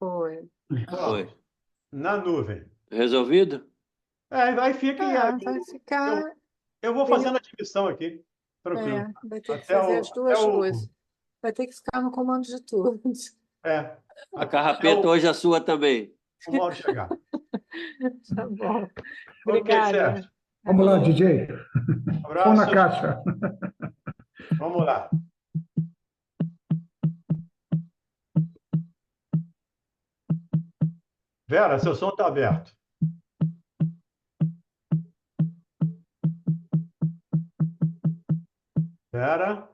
Foi. Foi. Na nuvem. Resolvido? Aí fica. Vai ficar. Eu vou fazendo a divisão aqui. Tranquilo. Vai ter que Até fazer as duas até coisas. Vai ter que ficar no comando de todos. A carrapeta hoje é sua também. O Mauro chegar. Tá bom. Ok, Obrigada. Sérgio. Vamos lá, DJ. Som na Abraço. caixa. Vamos lá. Vera, seu som está aberto. Vera.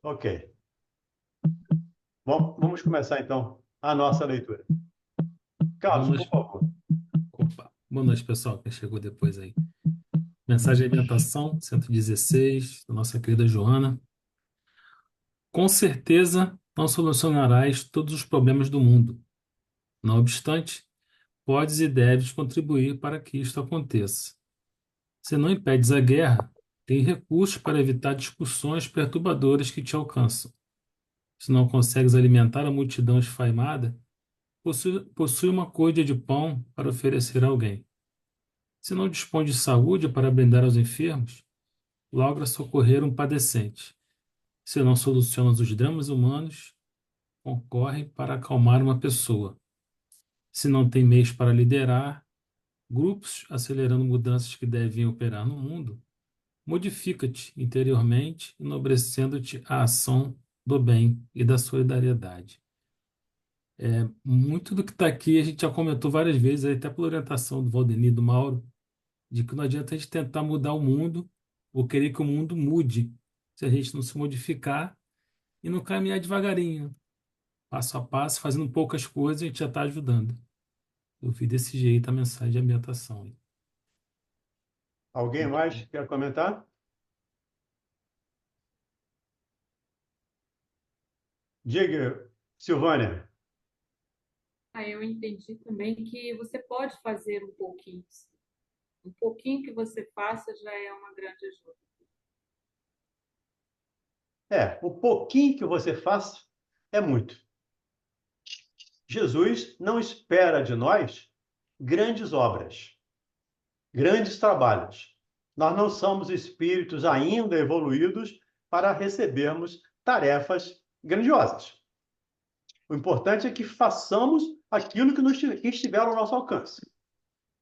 Ok. Bom, vamos começar, então, a nossa leitura. Carlos, por favor. Opa. Boa noite, pessoal, quem chegou depois aí. Mensagem de orientação, 116, da nossa querida Joana. Com certeza não solucionarás todos os problemas do mundo. Não obstante, podes e deves contribuir para que isto aconteça. Se não impedes a guerra, tem recursos para evitar discussões perturbadoras que te alcançam. Se não consegues alimentar a multidão esfaimada, possui uma côdea de pão para oferecer a alguém. Se não dispõe de saúde para brindar aos enfermos, logra socorrer um padecente. Se não solucionas os dramas humanos, concorre para acalmar uma pessoa. Se não tem meios para liderar grupos acelerando mudanças que devem operar no mundo, modifica-te interiormente, enobrecendo-te a ação do bem e da solidariedade. Muito do que está aqui a gente já comentou várias vezes, até pela orientação do Valdemir e do Mauro, de que não adianta a gente tentar mudar o mundo ou querer que o mundo mude se a gente não se modificar e não caminhar devagarinho, passo a passo, fazendo poucas coisas, a gente já está ajudando. Eu vi desse jeito a mensagem de ambientação. Alguém mais quer comentar? Diga, Silvânia. Eu entendi também que você pode fazer um pouquinho. Um pouquinho que você faça já é uma grande ajuda. O pouquinho que você faça é muito. Jesus não espera de nós grandes obras, grandes trabalhos. Nós não somos espíritos ainda evoluídos para recebermos tarefas grandiosas. O importante é que façamos aquilo que estiver ao nosso alcance.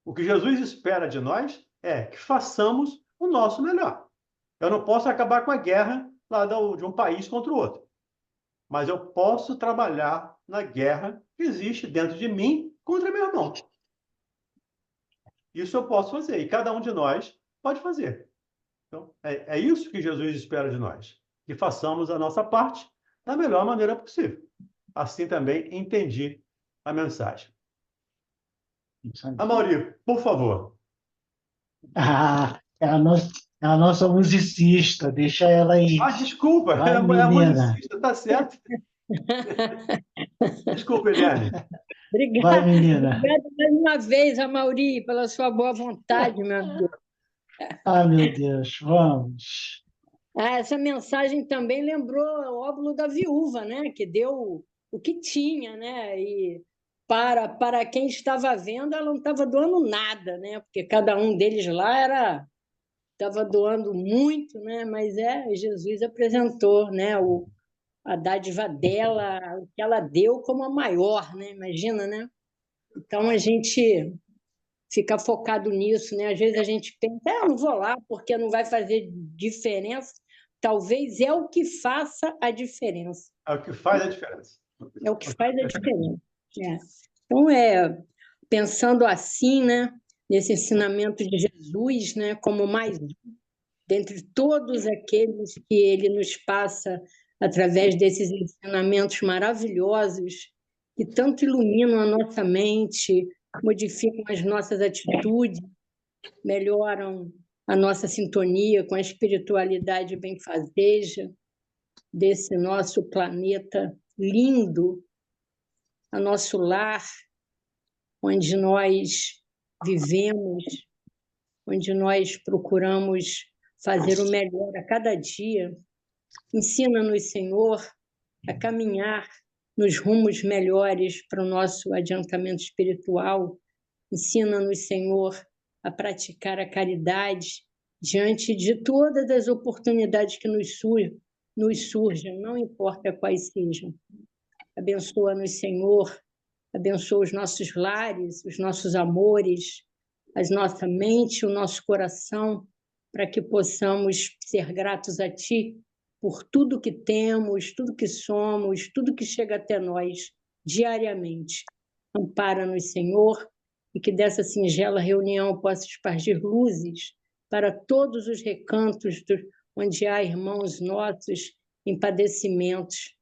O que Jesus espera de nós é que façamos o nosso melhor. Eu não posso acabar com a guerra lá de um país contra o outro, mas eu posso trabalhar na guerra que existe dentro de mim contra meu irmão. Isso eu posso fazer, e cada um de nós pode fazer. Então, é isso que Jesus espera de nós, que façamos a nossa parte da melhor maneira possível. Assim também entendi a mensagem. Amaury, por favor. É a nossa musicista, deixa ela aí. Desculpa, Vai, é a menina. musicista, tá certo. Desculpa, Eliane. Obrigada. Vai, menina. Obrigada mais uma vez, Amaury, pela sua boa vontade, meu amigo. Meu Deus, vamos. Essa mensagem também lembrou o óbolo da viúva, né? Que deu o que tinha, né? E para quem estava vendo, ela não estava doando nada, né? Porque cada um deles lá estava doando muito, né? Mas Jesus apresentou, né? A dádiva dela, o que ela deu como a maior, né? Imagina, né? Então a gente fica focado nisso, né? Às vezes a gente pensa, eu não vou lá porque não vai fazer diferença. Talvez é o que faça a diferença. É o que faz a diferença. É o que faz a diferença. Então, pensando assim, né? Nesse ensinamento de Jesus, né? Como mais dentre todos aqueles que ele nos passa através desses ensinamentos maravilhosos que tanto iluminam a nossa mente, modificam as nossas atitudes, melhoram a nossa sintonia com a espiritualidade benfazeja desse nosso planeta lindo, a nosso lar, onde nós vivemos, onde nós procuramos fazer o melhor a cada dia, Ensina-nos, Senhor, a caminhar nos rumos melhores para o nosso adiantamento espiritual. Ensina-nos, Senhor, a praticar a caridade diante de todas as oportunidades que nos surjam, não importa quais sejam. Abençoa-nos, Senhor, abençoa os nossos lares, os nossos amores, a nossa mente, o nosso coração, para que possamos ser gratos a Ti por tudo que temos, tudo que somos, tudo que chega até nós diariamente. Ampara-nos, Senhor, e que dessa singela reunião possa espargir luzes para todos os recantos onde há irmãos nossos em padecimentos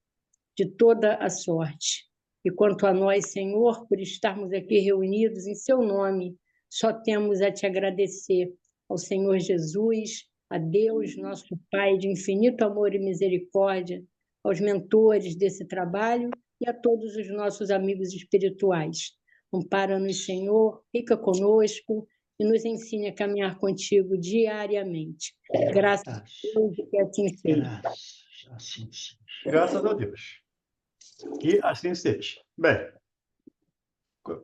de toda a sorte. E quanto a nós, Senhor, por estarmos aqui reunidos em Seu nome, só temos a Te agradecer ao Senhor Jesus, a Deus, nosso Pai de infinito amor e misericórdia, aos mentores desse trabalho e a todos os nossos amigos espirituais. Ampara-nos, Senhor, fica conosco e nos ensine a caminhar contigo diariamente. Graças a Deus e que assim seja. Assim seja. Graças a Deus. Que assim seja. Bem,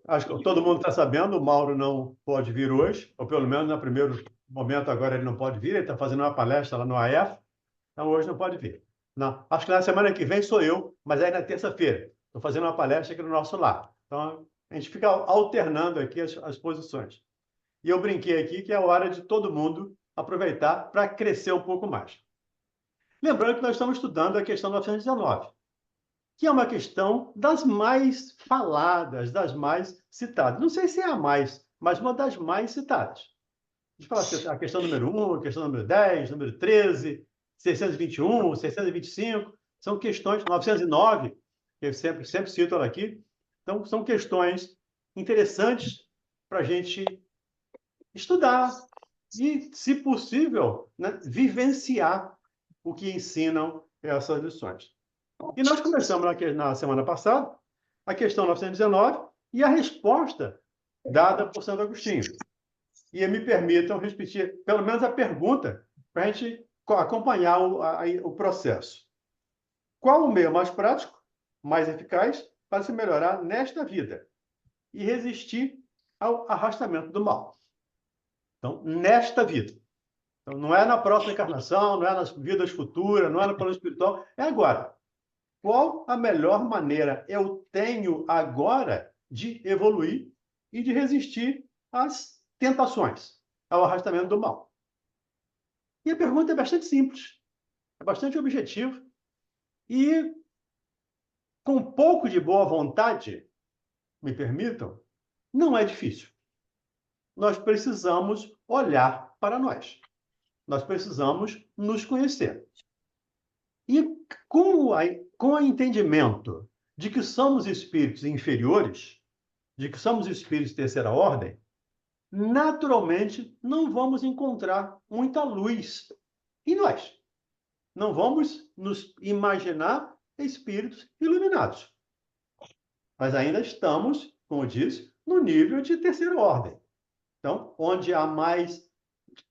acho que todo mundo está sabendo, o Mauro não pode vir hoje, ou pelo menos no primeiro momento agora ele não pode vir, ele está fazendo uma palestra lá no AF, então hoje não pode vir. Não, acho que na semana que vem sou eu, mas aí na terça-feira. Estou fazendo uma palestra aqui no nosso lar. Então, a gente fica alternando aqui as posições. E eu brinquei aqui que é a hora de todo mundo aproveitar para crescer um pouco mais. Lembrando que nós estamos estudando a questão 919, que é uma questão das mais faladas, das mais citadas. Não sei se é a mais, mas uma das mais citadas. A gente fala assim, a questão número 1, a questão número 10, número 13, 621, 625, são questões, 909, que eu sempre cito ela aqui. Então, são questões interessantes para a gente estudar e, se possível, né, vivenciar o que ensinam essas lições. E nós começamos na semana passada a questão 919 e a resposta dada por Santo Agostinho. E me permitam repetir pelo menos a pergunta para a gente acompanhar o processo. Qual o meio mais prático, mais eficaz para se melhorar nesta vida e resistir ao arrastamento do mal? Então, nesta vida. Então, não é na próxima encarnação, não é nas vidas futuras, não é no plano espiritual, é agora. Qual a melhor maneira eu tenho agora de evoluir e de resistir às tentações, ao arrastamento do mal? E a pergunta é bastante simples, é bastante objetiva e, com um pouco de boa vontade, me permitam, não é difícil. Nós precisamos olhar para nós. Nós precisamos nos conhecer. E com o entendimento de que somos espíritos inferiores, de que somos espíritos de terceira ordem, naturalmente não vamos encontrar muita luz em nós. Não vamos nos imaginar espíritos iluminados. Mas ainda estamos, como eu disse, no nível de terceira ordem. Então, onde há mais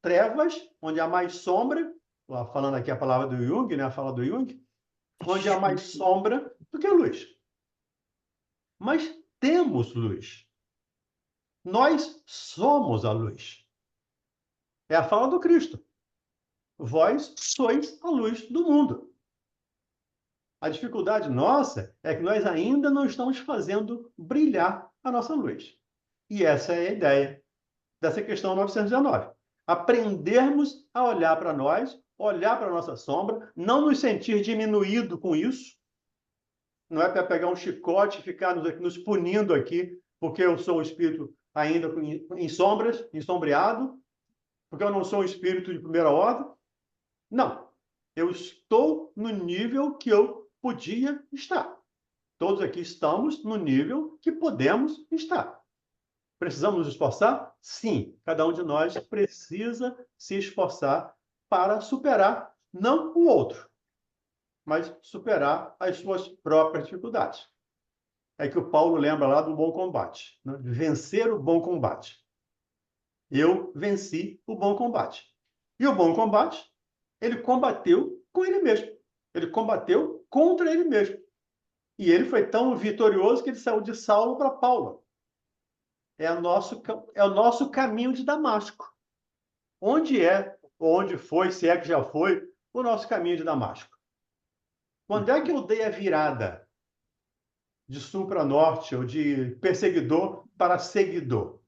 trevas, onde há mais sombra, falando aqui a palavra do Jung, né, a fala do Jung, onde há mais sombra do que luz. Mas temos luz. Nós somos a luz. É a fala do Cristo. Vós sois a luz do mundo. A dificuldade nossa é que nós ainda não estamos fazendo brilhar a nossa luz. E essa é a ideia dessa questão 919. Aprendermos a olhar para nós, olhar para a nossa sombra, não nos sentir diminuído com isso. Não é para pegar um chicote e ficar nos punindo aqui, porque eu sou um espírito ainda em sombras, ensombreado, porque eu não sou um espírito de primeira ordem. Não. Eu estou no nível que eu podia estar. Todos aqui estamos no nível que podemos estar. Precisamos nos esforçar? Sim. Cada um de nós precisa se esforçar para superar, não o outro, mas superar as suas próprias dificuldades. É que o Paulo lembra lá do bom combate, né? Vencer o bom combate. Eu venci o bom combate. E o bom combate, ele combateu com ele mesmo. Ele combateu contra ele mesmo. E ele foi tão vitorioso que ele saiu de Saulo para Paulo. É o nosso caminho de Damasco. Onde foi, se é que já foi, o nosso caminho de Damasco? Quando é que eu dei a virada de sul para norte, ou de perseguidor para seguidor?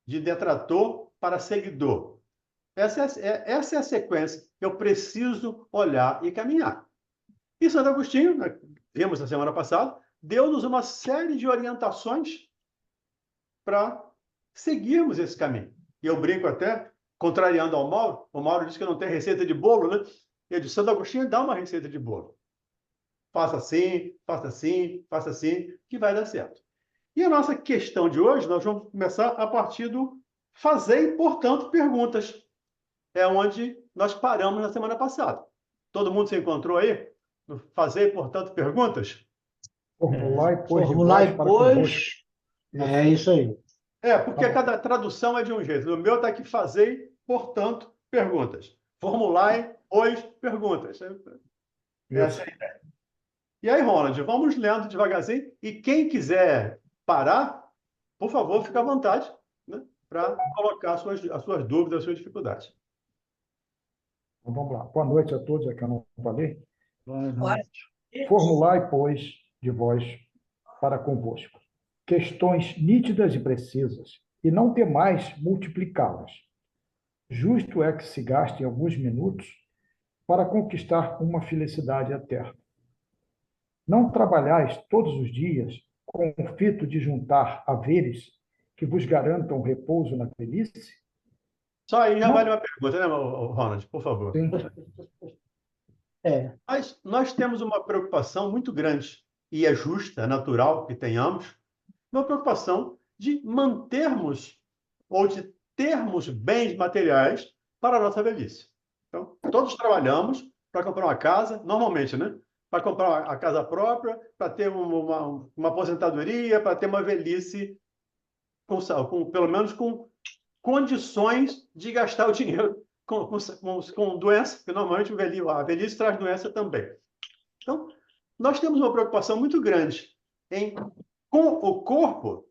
De detrator para seguidor. Essa é a sequência que eu preciso olhar e caminhar. E Santo Agostinho, vimos na semana passada, deu-nos uma série de orientações para seguirmos esse caminho. E eu brinco até, contrariando ao Mauro, o Mauro disse que não tem receita de bolo, né? Eu disse, Santo Agostinho dá uma receita de bolo. Faça assim, faça assim, faça assim, que vai dar certo. E a nossa questão de hoje, nós vamos começar a partir do fazer, portanto, perguntas. É onde nós paramos na semana passada. Todo mundo se encontrou aí? No fazer, portanto, perguntas? Formular e pôs de Formular voz e para convosco. pôs. É isso aí. Porque cada tradução é de um jeito. No meu está aqui fazer, portanto, perguntas. Formular, pois, perguntas. Essa é a ideia. E aí, Ronald, vamos lendo devagarzinho. E quem quiser parar, por favor, fique à vontade, né, para colocar as suas dúvidas, as suas dificuldades. Então, vamos lá. Boa noite a todos, é que eu não falei. Boa noite. Formulai, pois, de vós para convosco questões nítidas e precisas, e não temais multiplicá-las. Justo é que se gastem alguns minutos para conquistar uma felicidade eterna. Não trabalhais todos os dias com o fito de juntar haveres que vos garantam repouso na velhice? Só aí já Não. vale uma pergunta, né, Ronald? Por favor. Sim. Mas nós temos uma preocupação muito grande, e é justa, é natural que tenhamos, uma preocupação de mantermos ou de termos bens materiais para a nossa velhice. Então, todos trabalhamos para comprar uma casa, normalmente, né? Para comprar a casa própria, para ter uma aposentadoria, para ter uma velhice, pelo menos com condições de gastar o dinheiro com doença, porque normalmente a velhice traz doença também. Então, nós temos uma preocupação muito grande com o corpo,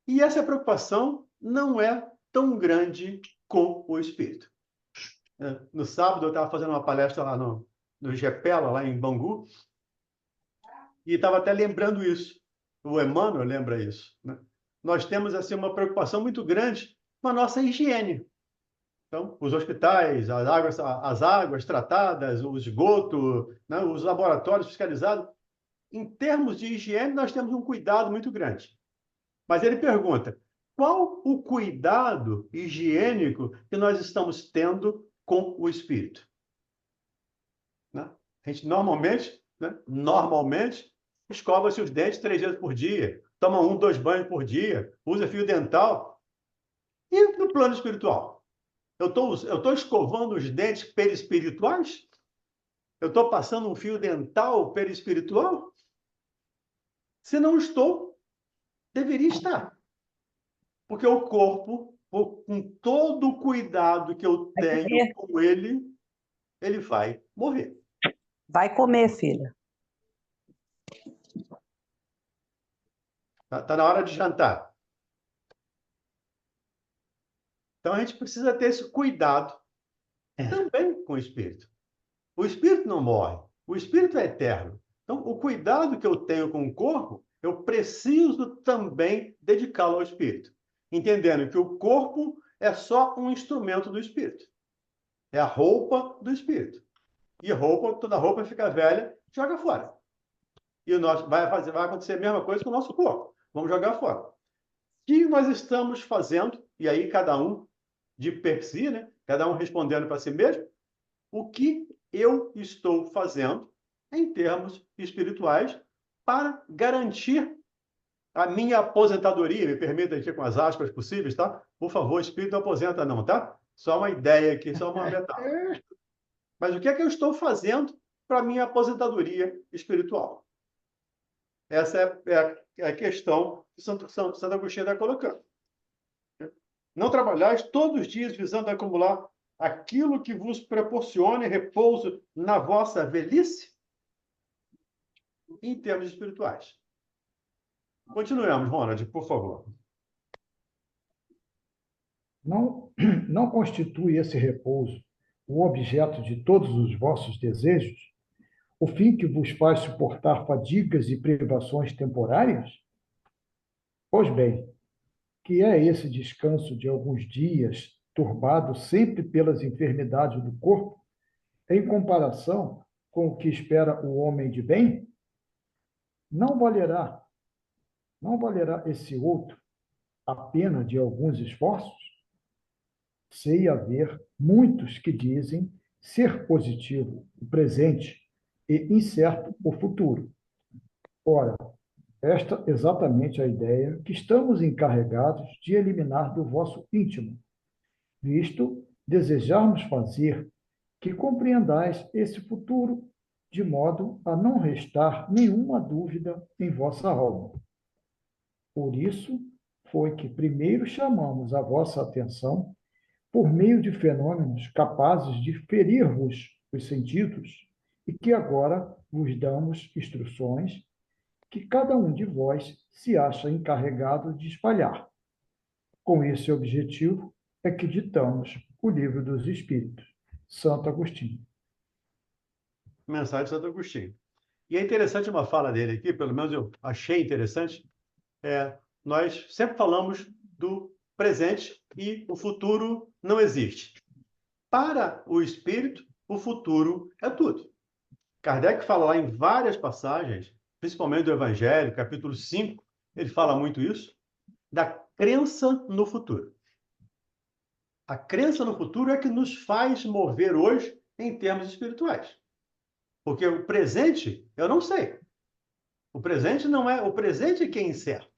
e essa preocupação não é tão grande com o espírito. No sábado, eu estava fazendo uma palestra lá no GEPELA, lá em Bangu, e estava até lembrando isso. O Emmanuel lembra isso, né? Nós temos assim, uma preocupação muito grande com a nossa higiene. Então, os hospitais, as águas tratadas, o esgoto, né, os laboratórios fiscalizados, em termos de higiene, nós temos um cuidado muito grande. Mas ele pergunta, qual o cuidado higiênico que nós estamos tendo com o espírito? Né? A gente normalmente escova-se os dentes 3 vezes por dia, toma 1, 2 banhos por dia, usa fio dental. E no plano espiritual? Eu estou escovando os dentes perispirituais? Eu estou passando um fio dental perispiritual? Se não estou, deveria estar. Porque o corpo, com todo o cuidado que eu tenho com ele, ele vai morrer. Vai comer, filha. Está na hora de jantar. Então, a gente precisa ter esse cuidado também com o espírito. O espírito não morre. O espírito é eterno. Então, o cuidado que eu tenho com o corpo, eu preciso também dedicá-lo ao espírito. Entendendo que o corpo é só um instrumento do espírito. É a roupa do espírito. E toda roupa fica velha, joga fora. E vai acontecer a mesma coisa com o nosso corpo. Vamos jogar fora. O que nós estamos fazendo, e aí cada um de per si, né? Cada um respondendo para si mesmo, o que eu estou fazendo em termos espirituais para garantir a minha aposentadoria, me permita aqui com as aspas possíveis, tá? Por favor, espírito não aposenta não, tá? Só uma ideia aqui, só uma metáfora. Mas o que é que eu estou fazendo para a minha aposentadoria espiritual? Essa é a questão que Santo Agostinho está colocando. Não trabalhais todos os dias visando acumular aquilo que vos proporcione repouso na vossa velhice? Em termos espirituais. Continuemos, Ronald, por favor. Não constitui esse repouso o objeto de todos os vossos desejos, o fim que vos faz suportar fadigas e privações temporárias? Pois bem, que é esse descanso de alguns dias, turbado sempre pelas enfermidades do corpo, em comparação com o que espera o homem de bem? Não valerá esse outro a pena de alguns esforços? Sei haver muitos que dizem ser positivo o presente e incerto o futuro. Ora, esta é exatamente a ideia que estamos encarregados de eliminar do vosso íntimo, visto desejarmos fazer que compreendais esse futuro de modo a não restar nenhuma dúvida em vossa alma. Por isso foi que primeiro chamamos a vossa atenção por meio de fenômenos capazes de ferir-vos os sentidos e que agora vos damos instruções que cada um de vós se acha encarregado de espalhar. Com esse objetivo é que ditamos o Livro dos Espíritos, Santo Agostinho. Mensagem de Santo Agostinho. E é interessante uma fala dele aqui, pelo menos eu achei interessante, nós sempre falamos do presente e o futuro não existe. Para o espírito, o futuro é tudo. Kardec fala lá em várias passagens, principalmente do Evangelho, capítulo 5, ele fala muito isso, da crença no futuro. A crença no futuro é que nos faz mover hoje em termos espirituais. Porque o presente, eu não sei. O presente não é... O presente é que é incerto.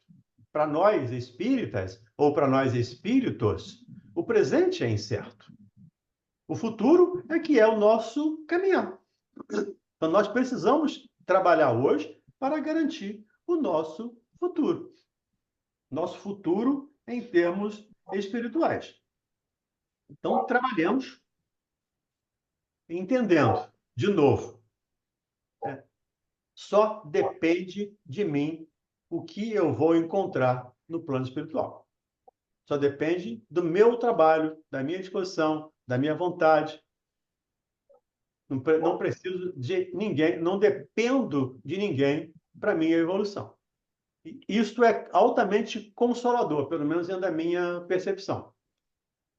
Para nós espíritas, ou para nós espíritos, o presente é incerto. O futuro é que é o nosso caminhar. Então, nós precisamos trabalhar hoje para garantir o nosso futuro. Nosso futuro em termos espirituais. Então, trabalhemos entendendo, de novo, só depende de mim o que eu vou encontrar no plano espiritual. Só depende do meu trabalho, da minha disposição, da minha vontade. Não preciso de ninguém, não dependo de ninguém para a minha evolução. E isto é altamente consolador, pelo menos dentro da minha percepção.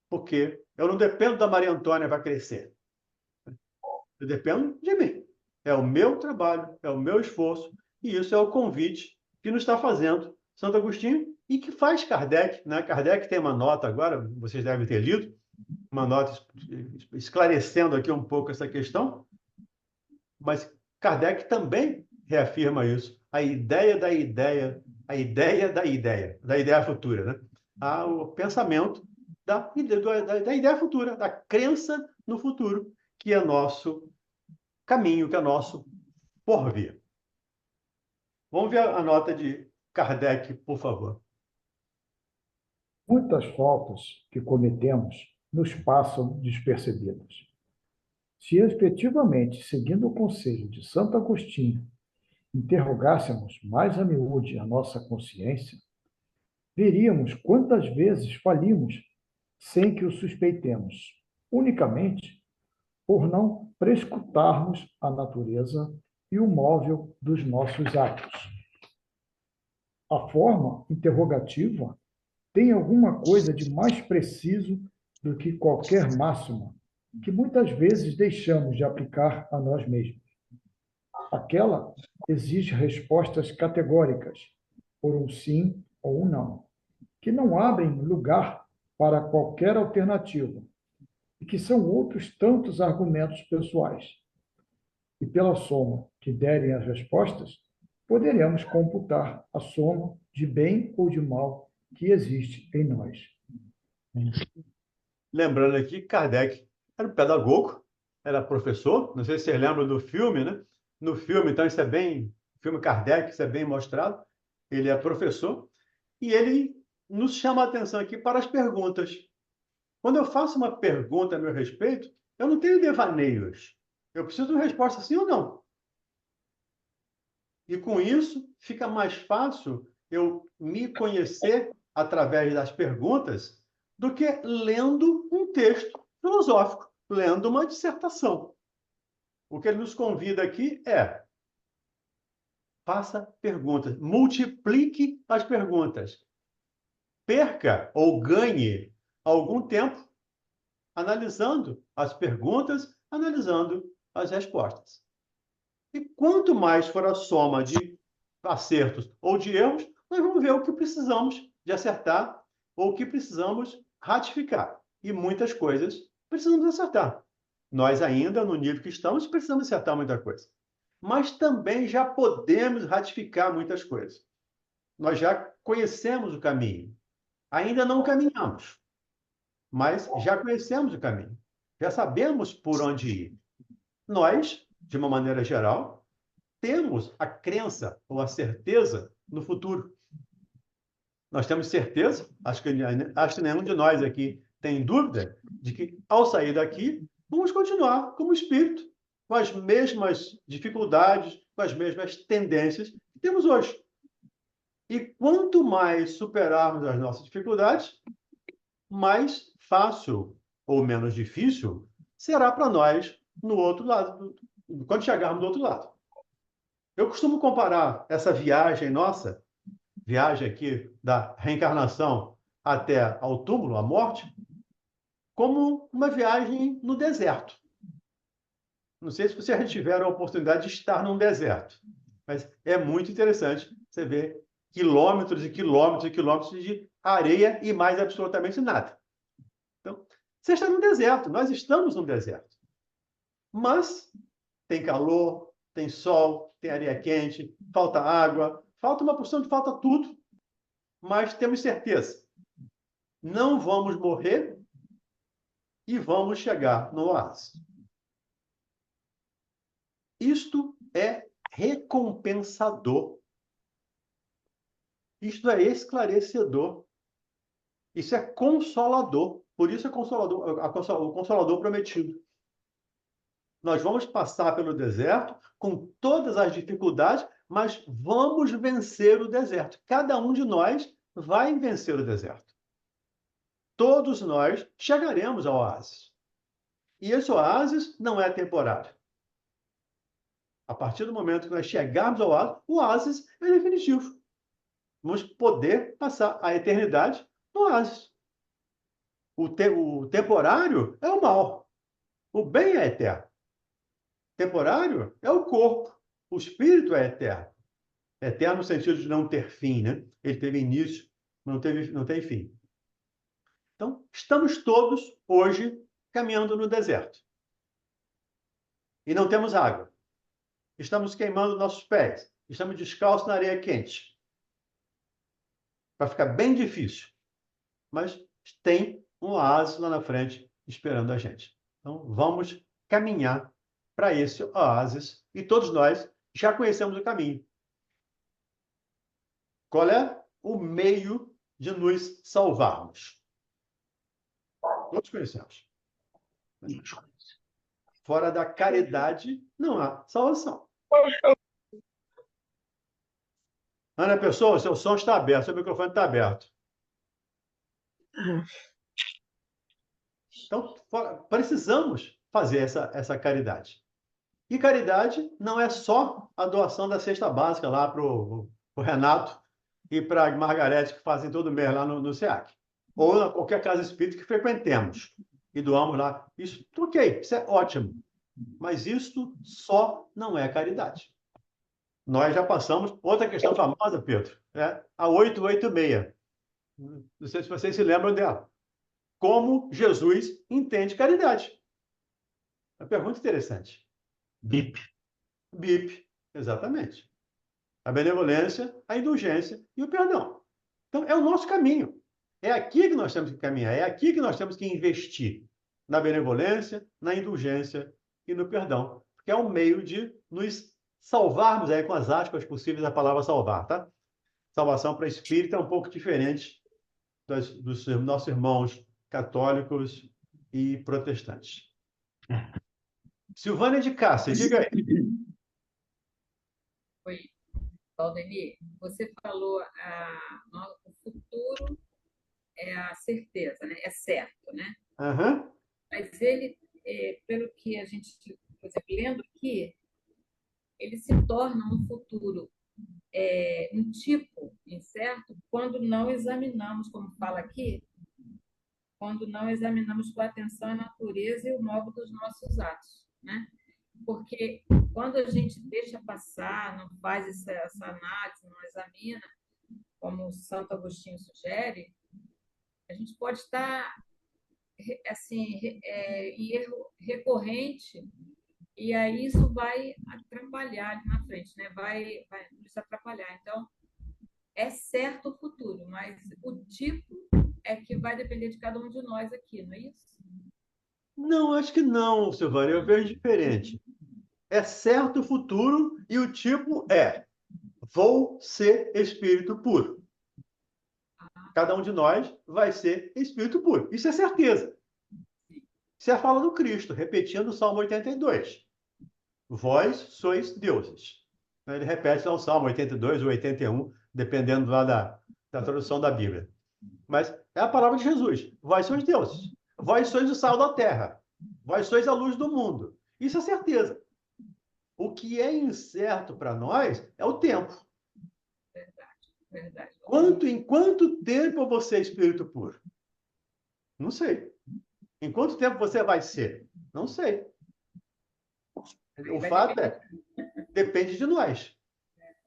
Porque eu não dependo da Maria Antônia para crescer. Eu dependo de mim. É o meu trabalho, é o meu esforço, e isso é o convite que nos está fazendo Santo Agostinho e que faz Kardec. Né? Kardec tem uma nota agora, vocês devem ter lido, uma nota esclarecendo aqui um pouco essa questão, mas Kardec também reafirma isso, a ideia da ideia futura, né? O pensamento da ideia futura, da crença no futuro, que é nosso caminho, que é nosso porvir. Vamos ver a nota de Kardec, por favor. Muitas faltas que cometemos nos passam despercebidas. Se efetivamente, seguindo o conselho de Santo Agostinho, interrogássemos mais a miúde a nossa consciência, veríamos quantas vezes falimos sem que o suspeitemos, unicamente por não prescrutarmos a natureza e o móvel dos nossos atos. A forma interrogativa tem alguma coisa de mais preciso do que qualquer máxima, que muitas vezes deixamos de aplicar a nós mesmos. Aquela exige respostas categóricas, por um sim ou um não, que não abrem lugar para qualquer alternativa, e que são outros tantos argumentos pessoais. E pela soma que derem as respostas, poderemos computar a soma de bem ou de mal que existe em nós. Lembrando aqui, Kardec era um pedagogo, era professor, não sei se vocês lembram do filme, né? No filme, então, isso é bem... filme Kardec, isso é bem mostrado. Ele é professor e ele nos chama a atenção aqui para as perguntas. Quando eu faço uma pergunta a meu respeito, eu não tenho devaneios. Eu preciso de uma resposta sim ou não. E com isso, fica mais fácil eu me conhecer através das perguntas do que lendo um texto filosófico, lendo uma dissertação. O que ele nos convida aqui é: faça perguntas, multiplique as perguntas. Perca ou ganhe algum tempo analisando as perguntas, analisando as respostas. E quanto mais for a soma de acertos ou de erros, nós vamos ver o que precisamos de acertar ou o que precisamos ratificar. E muitas coisas precisamos acertar. Nós ainda, no nível que estamos, precisamos acertar muita coisa. Mas também já podemos ratificar muitas coisas. Nós já conhecemos o caminho. Ainda não caminhamos, mas já conhecemos o caminho. Já sabemos por onde ir. Nós, de uma maneira geral, temos a crença ou a certeza no futuro. Nós temos certeza, acho que nenhum de nós aqui tem dúvida, de que, ao sair daqui, vamos continuar como espírito, com as mesmas dificuldades, com as mesmas tendências que temos hoje. E quanto mais superarmos as nossas dificuldades, mais fácil ou menos difícil será para nós no outro lado, quando chegarmos do outro lado. Eu costumo comparar essa viagem nossa, viagem aqui da reencarnação até ao túmulo, a morte, como uma viagem no deserto. Não sei se vocês já tiveram a oportunidade de estar num deserto, mas é muito interessante você ver quilômetros e quilômetros e quilômetros de areia e mais absolutamente nada. Então, você está no deserto, nós estamos no deserto. Mas tem calor, tem sol, tem areia quente, falta água, falta uma porção de falta tudo. Mas temos certeza, não vamos morrer e vamos chegar no oásis. Isto é recompensador. Isto é esclarecedor. Isso é consolador. Por isso é consolador, o consolador prometido. Nós vamos passar pelo deserto com todas as dificuldades, mas vamos vencer o deserto. Cada um de nós vai vencer o deserto. Todos nós chegaremos ao oásis. E esse oásis não é temporário. A partir do momento que nós chegarmos ao oásis, o oásis é definitivo. Vamos poder passar a eternidade no oásis. O temporário é o mal. O bem é eterno. Temporário é o corpo. O espírito é eterno. Eterno no sentido de não ter fim, né? Ele teve início, mas não tem fim. Então, estamos todos, hoje, caminhando no deserto. E não temos água. Estamos queimando nossos pés. Estamos descalços na areia quente. Vai ficar bem difícil. Mas tem um oásis lá na frente esperando a gente. Então, vamos caminhar para esse oásis e todos nós já conhecemos o caminho. Qual é o meio de nos salvarmos? Todos conhecemos. Fora da caridade, não há salvação. Ana Pessoa, seu som está aberto, seu microfone está aberto. Então, precisamos fazer essa caridade. E caridade não é só a doação da cesta básica lá para o Renato e para a Margarete, que fazem todo mês lá no SEAC. Ou qualquer casa espírita que frequentemos e doamos lá. Isso, ok, isso é ótimo. Mas isso só não é caridade. Nós já passamos outra questão famosa, Pedro, a 886. Não sei se vocês se lembram dela. Como Jesus entende caridade? Uma pergunta interessante. BIP. BIP, exatamente. A benevolência, a indulgência e o perdão. Então, é o nosso caminho. É aqui que nós temos que caminhar, é aqui que nós temos que investir. Na benevolência, na indulgência e no perdão. Porque é um meio de nos salvarmos aí com as aspas possíveis da palavra salvar, tá? Salvação para espírito é um pouco diferente dos nossos irmãos católicos e protestantes. Silvânia de Cássia, diga aí. Oi, Valdemir, você falou o futuro é a certeza, né? É certo, né? Aham. Mas ele, pelo que a gente, por exemplo, lendo aqui, ele se torna um futuro um tipo incerto quando não examinamos, como fala aqui, quando não examinamos com atenção a natureza e o modo dos nossos atos, né? Porque quando a gente deixa passar, não faz essa análise, não examina, como o Santo Agostinho sugere, a gente pode estar assim em erro recorrente e aí isso vai atrapalhar ali na frente, né? Vai nos atrapalhar. Então, é certo o futuro, mas o tipo é que vai depender de cada um de nós aqui, não é isso? Não, acho que não, Silvânia, eu vejo diferente. É certo o futuro e o tipo é: vou ser espírito puro. Cada um de nós vai ser espírito puro. Isso é certeza. Isso é a fala do Cristo, repetindo o Salmo 82. Vós sois deuses. Ele repete lá o Salmo 82 ou 81, dependendo lá da tradução da Bíblia. Mas é a palavra de Jesus. Vós sois deuses. Vós sois o sal da terra. Vós sois a luz do mundo. Isso é certeza. O que é incerto para nós é o tempo. Verdade. Em quanto tempo eu vou ser espírito puro? Não sei. Em quanto tempo você vai ser? Não sei. O fato é, depende de nós.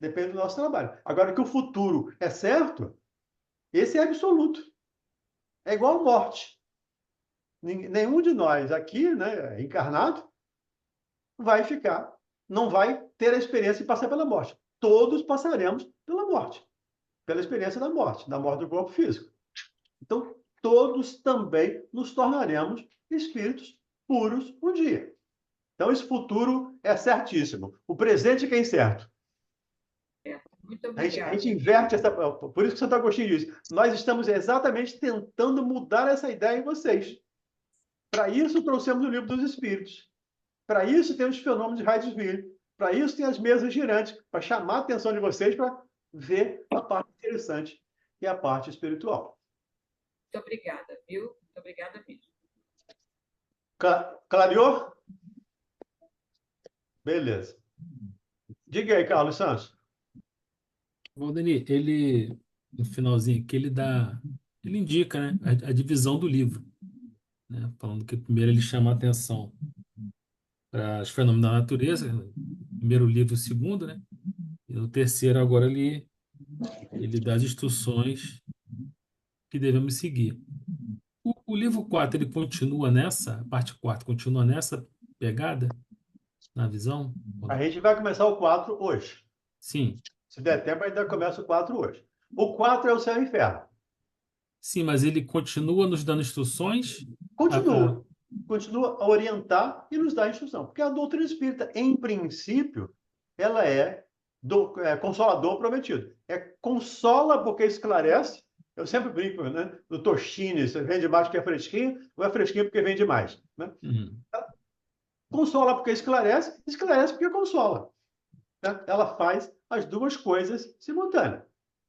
Depende do nosso trabalho. Agora, que o futuro é certo, esse é absoluto. É igual a morte. Nenhum de nós aqui, né, encarnado, não vai ter a experiência de passar pela morte. Todos passaremos pela morte, pela experiência da morte do corpo físico. Então, todos também nos tornaremos espíritos puros um dia. Então, esse futuro é certíssimo. O presente que é incerto. Muito A obrigada. gente inverte essa. Por isso que Santo Agostinho diz: nós estamos exatamente tentando mudar essa ideia em vocês. Para isso, trouxemos o Livro dos Espíritos. Para isso, temos os fenômenos de Heidesville. Para isso, tem as mesas girantes, para chamar a atenção de vocês para ver a parte interessante e a parte espiritual. Muito obrigada, viu? Muito obrigada mesmo. Clareou? Beleza. Diga aí, Carlos Santos. Valdeni, ele, no finalzinho aqui, ele indica, né, a divisão do livro, né, falando que primeiro ele chama a atenção para os fenômenos da natureza, primeiro livro, o segundo, né, e no terceiro agora ele dá as instruções que devemos seguir. O livro 4 ele continua a parte 4 continua nessa pegada, na visão? A gente vai começar o 4 hoje. Sim. Se der tempo, a gente começa o 4 hoje. O 4 é o céu e o inferno. Sim, mas ele continua nos dando instruções? Continua. Continua a orientar e nos dar instrução. Porque a doutrina espírita, em princípio, ela é consolador prometido. É consola porque esclarece. Eu sempre brinco, né? No Tostines, vem de baixo que é fresquinho, ou é fresquinho porque vem de mais. Né? Consola porque esclarece, esclarece porque consola. Né? Ela faz as duas coisas simultâneas.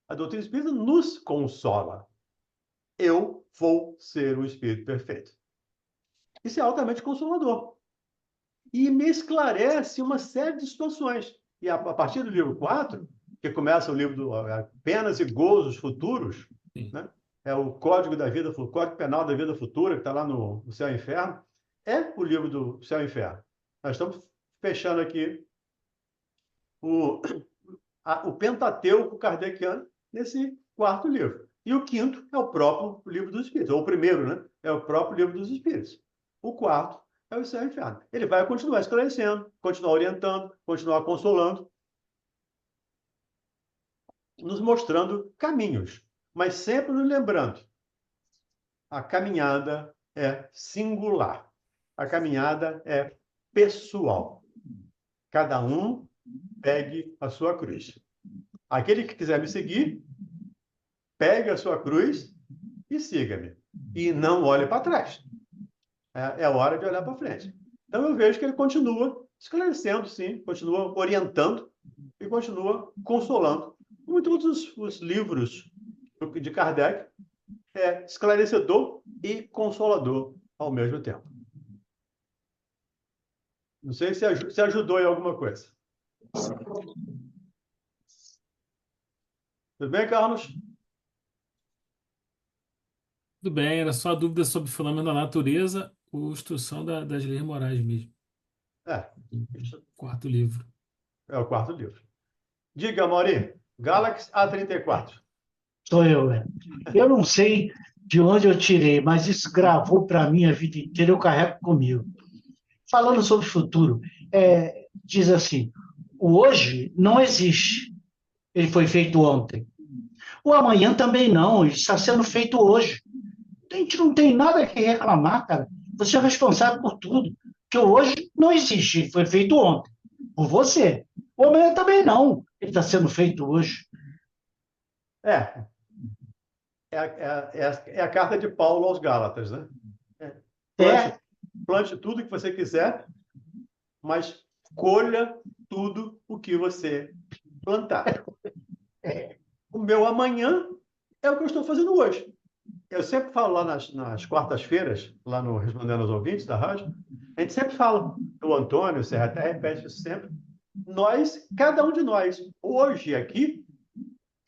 A doutrina espírita nos consola. Eu vou ser o espírito perfeito. Isso é altamente consolador. E me esclarece uma série de situações. E a partir do livro 4, que começa o livro do Penas e Gozos Futuros, né? É o Código da Vida, o Código Penal da Vida Futura, que está lá no Céu e Inferno, é o livro do Céu e Inferno. Nós estamos fechando aqui o Pentateuco kardeciano nesse quarto livro. E o quinto é o próprio Livro dos Espíritos, ou o primeiro, né? É o próprio Livro dos Espíritos. O quarto é o Céu e o Inferno. Ele vai continuar esclarecendo, continuar orientando, continuar consolando, nos mostrando caminhos, mas sempre nos lembrando: a caminhada é singular, a caminhada é pessoal. Cada um pegue a sua cruz. Aquele que quiser me seguir, pegue a sua cruz e siga-me. e não olhe para trás. É hora de olhar para frente. Então, eu vejo que ele continua esclarecendo, sim, continua orientando e continua consolando. Como em todos os livros de Kardec, é esclarecedor e consolador ao mesmo tempo. Não sei se ajudou em alguma coisa. Tudo bem, Carlos? Tudo bem, era só a dúvida sobre o fenômeno da natureza ou instrução das leis morais mesmo. Isso Quarto livro. é o quarto livro. Diga, Mauri, Gálatas A34. Sou eu, né? Eu não sei de onde eu tirei, mas isso gravou para mim a vida inteira, eu carrego comigo. Falando sobre o futuro, diz assim: o hoje não existe, ele foi feito ontem. O amanhã também não, ele está sendo feito hoje. A gente não tem nada que reclamar, cara. Você é responsável por tudo. Porque o hoje não existe, ele foi feito ontem, por você. O amanhã também não, ele está sendo feito hoje. É a carta de Paulo aos Gálatas, né? Plante tudo que você quiser, mas colha tudo o que você plantar. O meu amanhã é o que eu estou fazendo hoje. Eu sempre falo lá nas quartas-feiras, lá no Respondendo aos Ouvintes da rádio, a gente sempre fala, o Antônio, o Serra até repete isso sempre, cada um de nós, hoje aqui,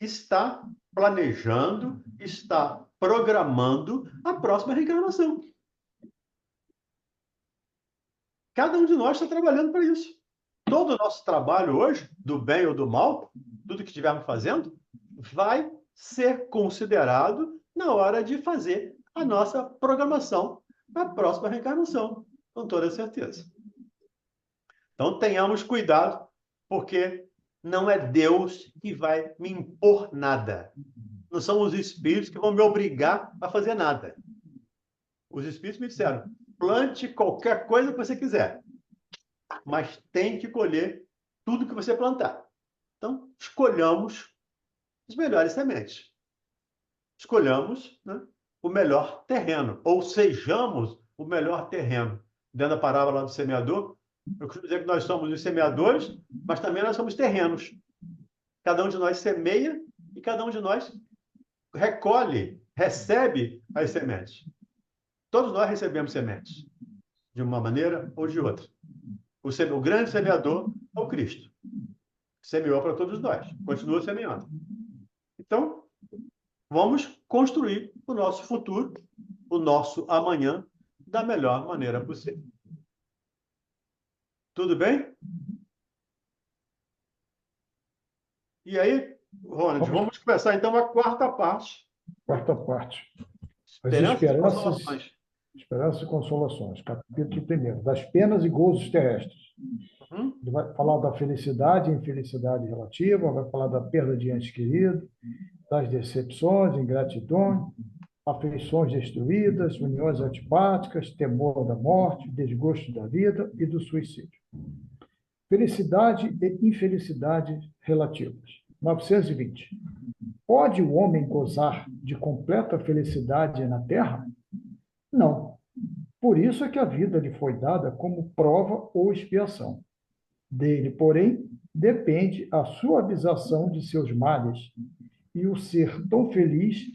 está planejando, está programando a próxima reencarnação. Cada um de nós está trabalhando para isso. Todo o nosso trabalho hoje, do bem ou do mal, tudo que estivermos fazendo, vai ser considerado na hora de fazer a nossa programação para a próxima reencarnação, com toda certeza. Então, tenhamos cuidado, porque não é Deus que vai me impor nada. Não são os espíritos que vão me obrigar a fazer nada. Os espíritos me disseram, plante qualquer coisa que você quiser, mas tem que colher tudo que você plantar. Então, escolhamos as melhores sementes. Escolhamos, né, o melhor terreno, ou sejamos o melhor terreno. Dentro da parábola do semeador, eu costumo dizer que nós somos os semeadores, mas também nós somos terrenos. Cada um de nós semeia e cada um de nós recebe as sementes. Todos nós recebemos sementes, de uma maneira ou de outra. O grande semeador é o Cristo. Semeou para todos nós, continua semeando. Então, vamos construir o nosso futuro, o nosso amanhã, da melhor maneira possível. Tudo bem? E aí, Ronald, vamos começar então a quarta parte. Quarta parte. As Esperanças e esperanças, consolações. esperanças e consolações. Capítulo 1. Das penas e gozos terrestres. Ele vai falar da felicidade e infelicidade relativa, vai falar da perda de entes queridos, das decepções, ingratidões, afeições destruídas, uniões antipáticas, temor da morte, desgosto da vida e do suicídio. Felicidade e infelicidade relativas. 920. Pode o homem gozar de completa felicidade na Terra? Não. Por isso é que a vida lhe foi dada como prova ou expiação. Dele, porém, depende a suavização de seus males e o ser tão feliz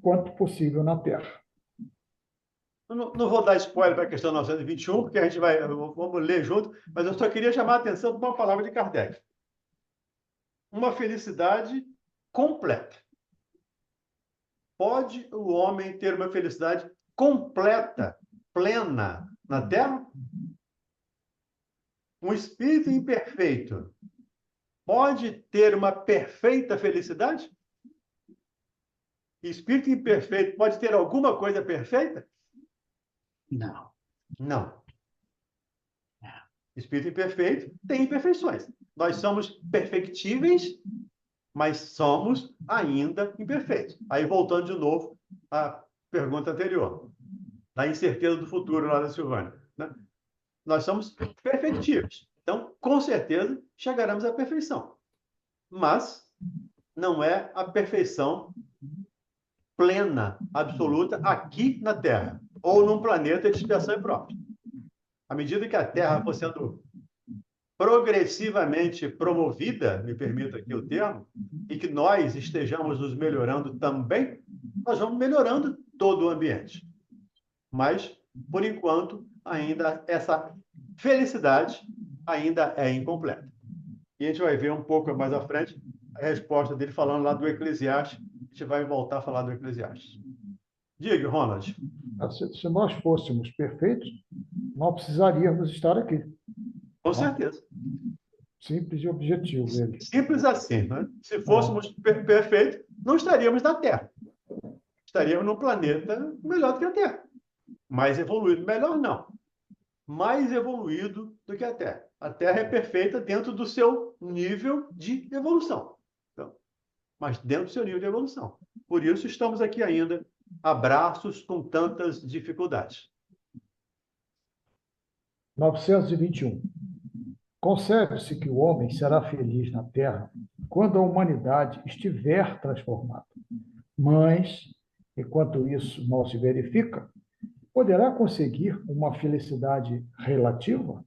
quanto possível na Terra. Eu não vou dar spoiler para a questão 921, porque a gente vamos ler junto, mas eu só queria chamar a atenção para uma palavra de Kardec. Uma felicidade completa. Pode o homem ter uma felicidade completa, plena na Terra? Um espírito imperfeito pode ter uma perfeita felicidade? Espírito imperfeito pode ter alguma coisa perfeita? Não. Não. Espírito imperfeito tem imperfeições. Nós somos perfectíveis, mas somos ainda imperfeitos. Aí, voltando de novo à pergunta anterior, da incerteza do futuro lá da Silvânia, né? Nós somos perfectíveis. Então, com certeza, chegaremos à perfeição. Mas não é a perfeição plena, absoluta, aqui na Terra, ou num planeta de expiação e prova. À medida que a Terra for sendo progressivamente promovida, me permita aqui o termo, e que nós estejamos nos melhorando também, nós vamos melhorando todo o ambiente. Mas, por enquanto, ainda essa felicidade ainda é incompleta. E a gente vai ver um pouco mais à frente a resposta dele falando lá do Eclesiastes. A gente vai voltar a falar do Eclesiastes. Diga, Ronald. Se nós fôssemos perfeitos, não precisaríamos estar aqui. Com certeza. Simples e objetivo ele. Simples assim, né? Se fôssemos perfeitos, não estaríamos na Terra. Estaríamos num planeta melhor do que a Terra. Mais evoluído. Melhor não. Mais evoluído do que a Terra. A Terra é perfeita dentro do seu nível de evolução. Então, mas dentro do seu nível de evolução. Por isso estamos aqui ainda, a braços com tantas dificuldades. 921. Concebe-se que o homem será feliz na Terra quando a humanidade estiver transformada. Mas, enquanto isso não se verifica, poderá conseguir uma felicidade relativa?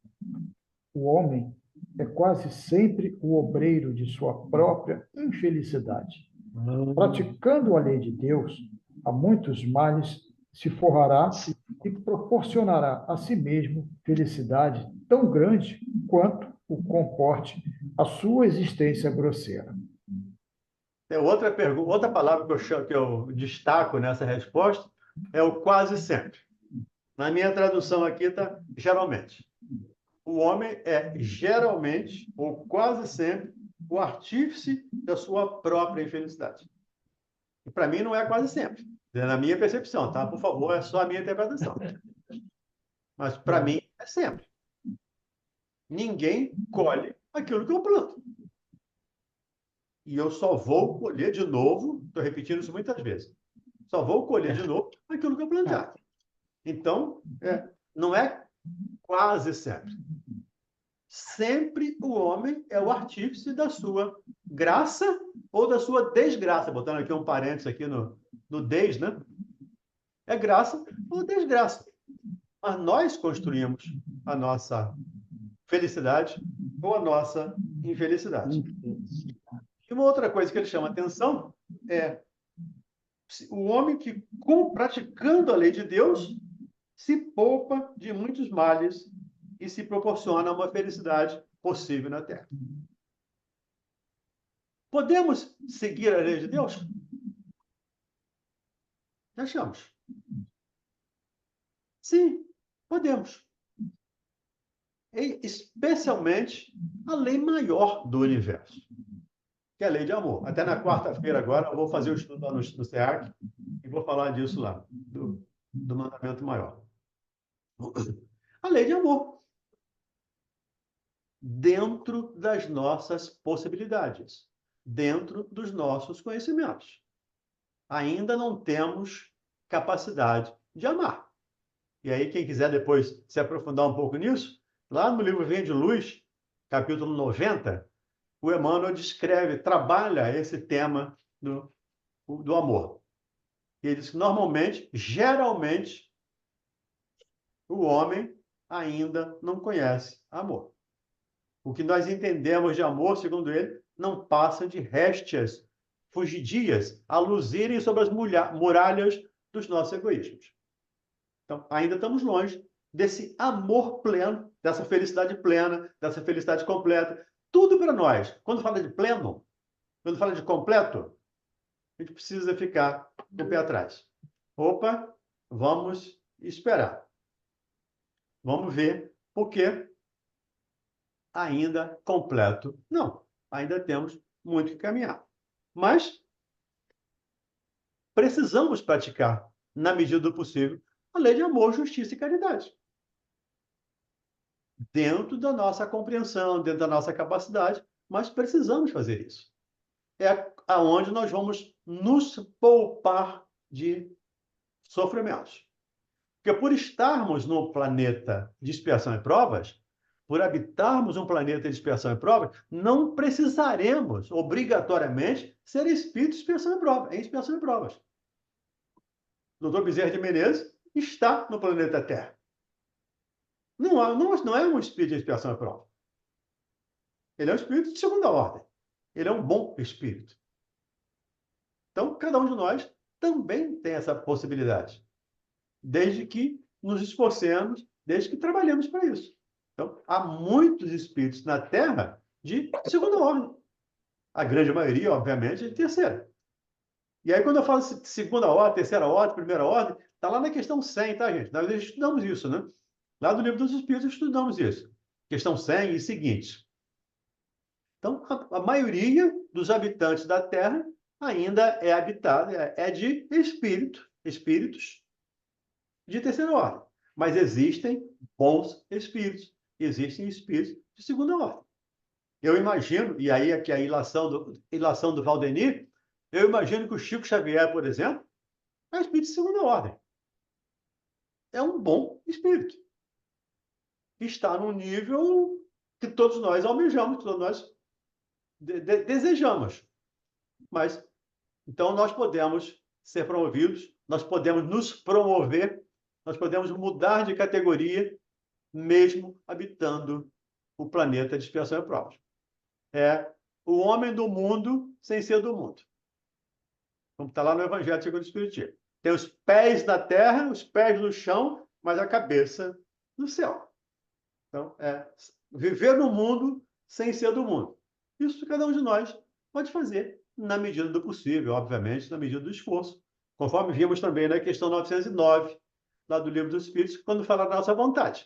O homem é quase sempre o obreiro de sua própria infelicidade. Praticando a lei de Deus, a muitos males se forrará e proporcionará a si mesmo felicidade tão grande quanto o comporte a sua existência grosseira. Tem outra pergunta, outra palavra que eu destaco nessa resposta é o quase sempre. Na minha tradução aqui está geralmente. O homem é geralmente, ou quase sempre, o artífice da sua própria infelicidade. E para mim não é quase sempre. É na minha percepção, tá? Por favor, é só a minha interpretação. Mas para mim é sempre. Ninguém colhe aquilo que eu planto. E eu só vou colher de novo, estou repetindo isso muitas vezes, só vou colher de novo aquilo que eu plantar. Então, não é quase sempre. Sempre o homem é o artífice da sua graça ou da sua desgraça. Botando aqui um parênteses aqui no des, né? É graça ou desgraça. Mas nós construímos a nossa felicidade ou a nossa infelicidade. E uma outra coisa que ele chama atenção é o homem que, praticando a lei de Deus, se poupa de muitos males e se proporciona uma felicidade possível na Terra. Podemos seguir a lei de Deus? Achamos. Sim, podemos. E especialmente a lei maior do universo, que é a lei de amor. Até na quarta-feira agora eu vou fazer o estudo lá no SEAC e vou falar disso lá, do mandamento maior. A lei de amor. Dentro das nossas possibilidades, dentro dos nossos conhecimentos. Ainda não temos capacidade de amar. E aí, quem quiser depois se aprofundar um pouco nisso, lá no livro Vem de Luz, capítulo 90, o Emmanuel trabalha esse tema do amor. E ele diz que normalmente, geralmente, o homem ainda não conhece amor. O que nós entendemos de amor, segundo ele, não passa de réstias fugidias a luzirem sobre as muralhas dos nossos egoísmos. Então, ainda estamos longe desse amor pleno, dessa felicidade plena, dessa felicidade completa. Tudo para nós. Quando fala de pleno, quando fala de completo, a gente precisa ficar com o pé atrás. Opa, vamos esperar. Vamos ver por que ainda completo. Não, ainda temos muito que caminhar. Mas precisamos praticar, na medida do possível, a lei de amor, justiça e caridade. Dentro da nossa compreensão, dentro da nossa capacidade, mas precisamos fazer isso. É aonde nós vamos nos poupar de sofrimentos. Porque por estarmos num planeta de expiação e provas, por habitarmos um planeta de expiação e provas, não precisaremos, obrigatoriamente, ser espíritos de expiação e provas. Dr. Bezerra de Menezes, está no planeta Terra. Não é um espírito de expiação e prova. Ele é um espírito de segunda ordem. Ele é um bom espírito. Então, cada um de nós também tem essa possibilidade, desde que nos esforcemos, desde que trabalhemos para isso. Então, há muitos espíritos na Terra de segunda ordem. A grande maioria, obviamente, é de terceira. E aí, quando eu falo de segunda ordem, terceira ordem, primeira ordem, está lá na questão 100, tá, gente? Nós estudamos isso, né? Lá do Livro dos Espíritos estudamos isso. Questão 100 e seguintes. Então, a maioria dos habitantes da Terra ainda é habitada, é de espíritos de terceira ordem. Mas existem bons espíritos, existem espíritos de segunda ordem. Eu imagino, e aí aqui a ilação do Valdemir, eu imagino que o Chico Xavier, por exemplo, é um espírito de segunda ordem. É um bom espírito. Está num nível que todos nós almejamos, todos nós desejamos. Mas, então, nós podemos ser promovidos, nós podemos nos promover, nós podemos mudar de categoria, mesmo habitando o planeta de expiação e provas. É o homem do mundo sem ser do mundo. Como está lá no Evangelho segundo o Espiritismo. Tem os pés na terra, os pés no chão, mas a cabeça no céu. Então, é viver no mundo sem ser do mundo. Isso cada um de nós pode fazer na medida do possível, obviamente, na medida do esforço. Conforme vimos também na questão 909, lá do Livro dos Espíritos, quando fala da nossa vontade.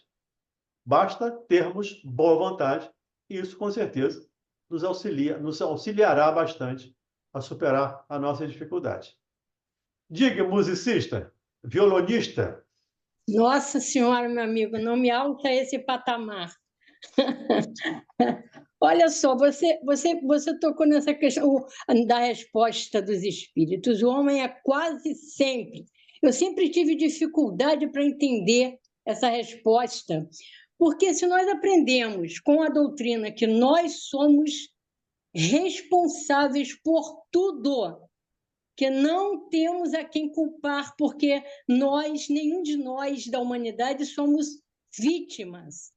Basta termos boa vontade, e isso, com certeza, nos auxiliará bastante a superar a nossa dificuldade. Diga, musicista, violonista. Nossa Senhora, meu amigo, não me alça a esse patamar. Olha só, você tocou nessa questão da resposta dos espíritos. O homem é quase sempre. Eu sempre tive dificuldade para entender essa resposta, porque se nós aprendemos com a doutrina que nós somos responsáveis por tudo, que não temos a quem culpar, porque nenhum de nós da humanidade somos vítimas.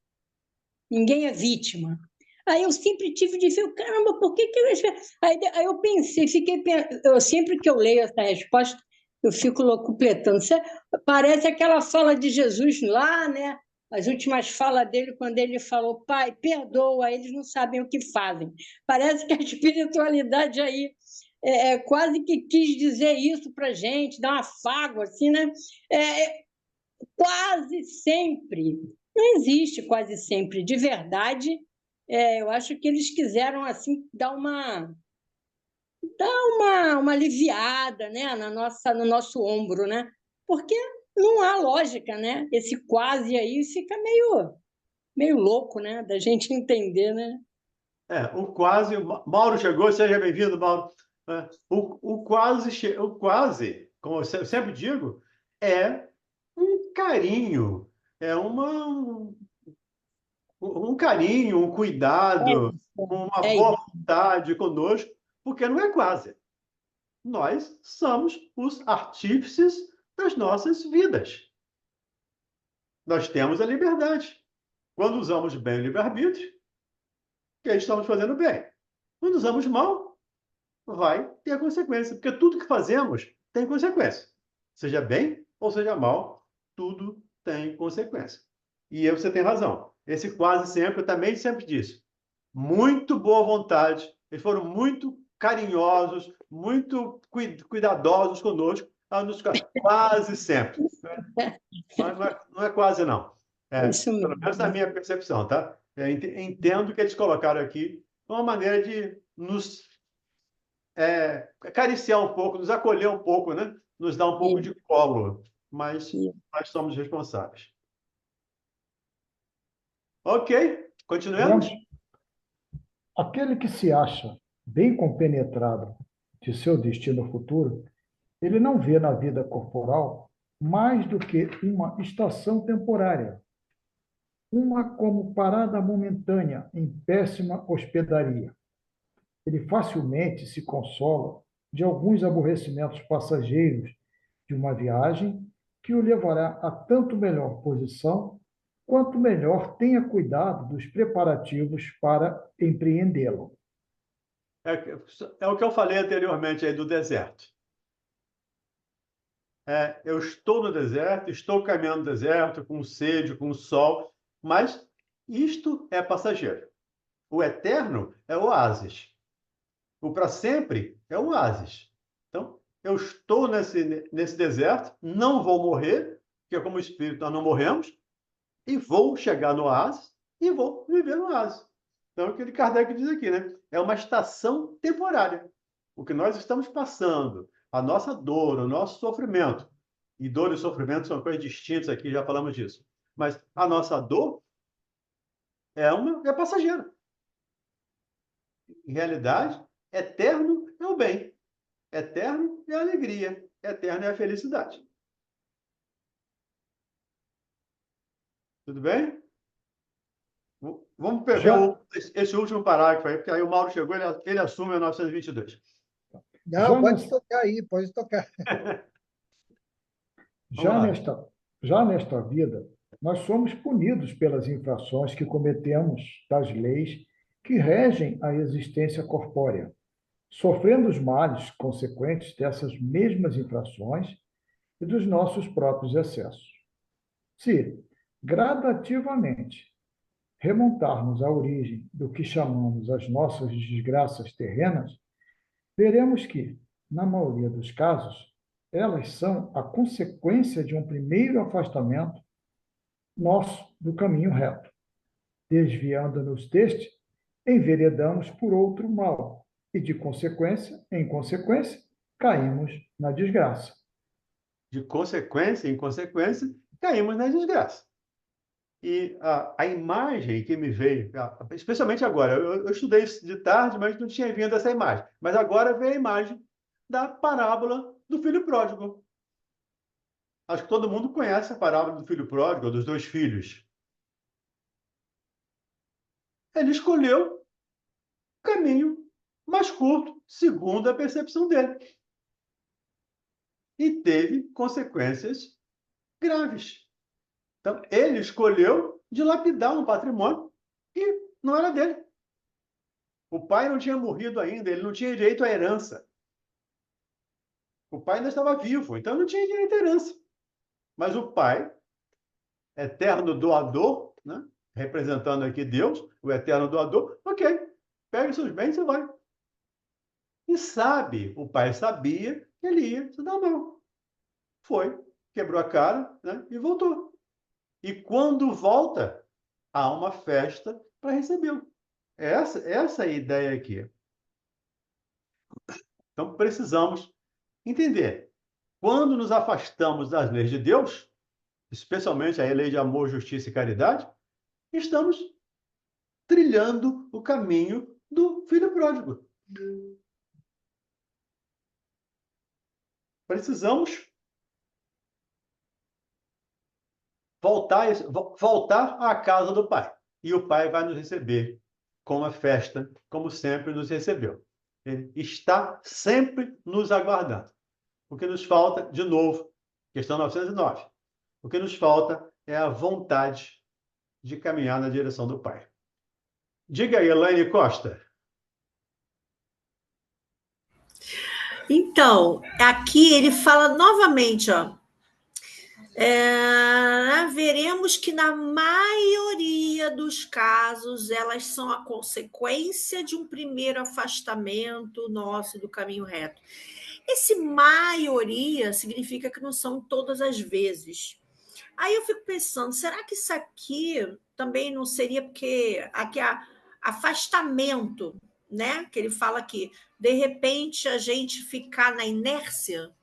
Ninguém é vítima. Aí eu sempre tive de ver, caramba, por que eles... Aí eu pensei, sempre que eu leio essa resposta, eu fico locupletando. Parece aquela fala de Jesus lá, né? As últimas falas dele, quando ele falou, Pai, perdoa, eles não sabem o que fazem. Parece que a espiritualidade aí quase que quis dizer isso para a gente, dar um afago, assim, né? Quase sempre. Não existe quase sempre. De verdade, eu acho que eles quiseram assim dar uma aliviada, né, no nosso ombro, né? Porque não há lógica, né? Esse quase aí fica meio louco, né? Da gente entender, né? O quase... Mauro chegou, seja bem-vindo, Mauro. O quase, como eu sempre digo, é um carinho, é um carinho, um cuidado, uma boa vontade conosco, porque não é quase. Nós somos os artífices das nossas vidas. Nós temos a liberdade. Quando usamos bem o livre-arbítrio, que estamos fazendo bem. Quando usamos mal, vai ter consequência, porque tudo que fazemos tem consequência. Seja bem ou seja mal, tudo tem consequência. E aí você tem razão. Esse quase sempre, eu também sempre disse, muito boa vontade, eles foram muito carinhosos, muito cuidadosos conosco, a nos quase sempre. Não é quase, não. Pelo menos na minha percepção, tá? Entendo que eles colocaram aqui uma maneira de nos acariciar um pouco, nos acolher um pouco, né? Nos dar um pouco de colo, mas nós somos responsáveis. Ok, continuemos? Aquele que se acha bem compenetrado de seu destino futuro, ele não vê na vida corporal mais do que uma estação temporária, uma como parada momentânea em péssima hospedaria. Ele facilmente se consola de alguns aborrecimentos passageiros de uma viagem que o levará a tanto melhor posição, quanto melhor tenha cuidado dos preparativos para empreendê-la. É o que eu falei anteriormente aí do deserto. Eu estou no deserto, estou caminhando no deserto, com sede, com sol, mas isto é passageiro. O eterno é o oásis. O para sempre é o oásis. Então, eu estou nesse deserto, não vou morrer, porque como espírito nós não morremos, e vou chegar no oásis e vou viver no oásis. Então, é o que Kardec diz aqui, né? É uma estação temporária. O que nós estamos passando, a nossa dor, o nosso sofrimento, e dor e sofrimento são coisas distintas aqui, já falamos disso. Mas a nossa dor é passageira. Em realidade, eterno é o bem. Eterno é a alegria. Eterno é a felicidade. Tudo bem? Vamos pegar esse último parágrafo aí, porque aí o Mauro chegou, ele assume 1922. Não, pode tocar aí, pode tocar. Já nesta vida, nós somos punidos pelas infrações que cometemos das leis que regem a existência corpórea, sofrendo os males consequentes dessas mesmas infrações e dos nossos próprios excessos. Se, gradativamente, remontarmos à origem do que chamamos as nossas desgraças terrenas, veremos que, na maioria dos casos, elas são a consequência de um primeiro afastamento nosso do caminho reto. Desviando-nos deste, enveredamos por outro mal e, de consequência, em consequência, caímos na desgraça. De consequência em consequência, caímos na desgraça. E a imagem que me veio, especialmente agora, eu estudei isso de tarde, mas não tinha vindo essa imagem. Mas agora veio a imagem da parábola do filho pródigo. Acho que todo mundo conhece a parábola do filho pródigo, dos dois filhos. Ele escolheu o caminho mais curto, segundo a percepção dele. E teve consequências graves. Então, ele escolheu dilapidar um patrimônio que não era dele. O pai não tinha morrido ainda, ele não tinha direito à herança. O pai ainda estava vivo, então não tinha direito à herança. Mas o pai, eterno doador, né? Representando aqui Deus, o eterno doador, ok, pega seus bens e vai. E o pai sabia que ele ia se dar mal. Foi, quebrou a cara, né? E voltou. E quando volta, há uma festa para recebê-lo. Essa é a ideia aqui. Então, precisamos entender. Quando nos afastamos das leis de Deus, especialmente a lei de amor, justiça e caridade, estamos trilhando o caminho do filho pródigo. Precisamos voltar à casa do Pai. E o Pai vai nos receber com uma festa, como sempre nos recebeu. Ele está sempre nos aguardando. O que nos falta, de novo, questão 909, o que nos falta é a vontade de caminhar na direção do Pai. Diga aí, Elaine Costa. Então, aqui ele fala novamente, ó. Veremos que na maioria dos casos elas são a consequência de um primeiro afastamento nosso do caminho reto. Esse maioria significa que não são todas as vezes. Aí eu fico pensando, será que isso aqui também não seria porque aqui há afastamento, né? Que ele fala aqui, de repente a gente ficar na inércia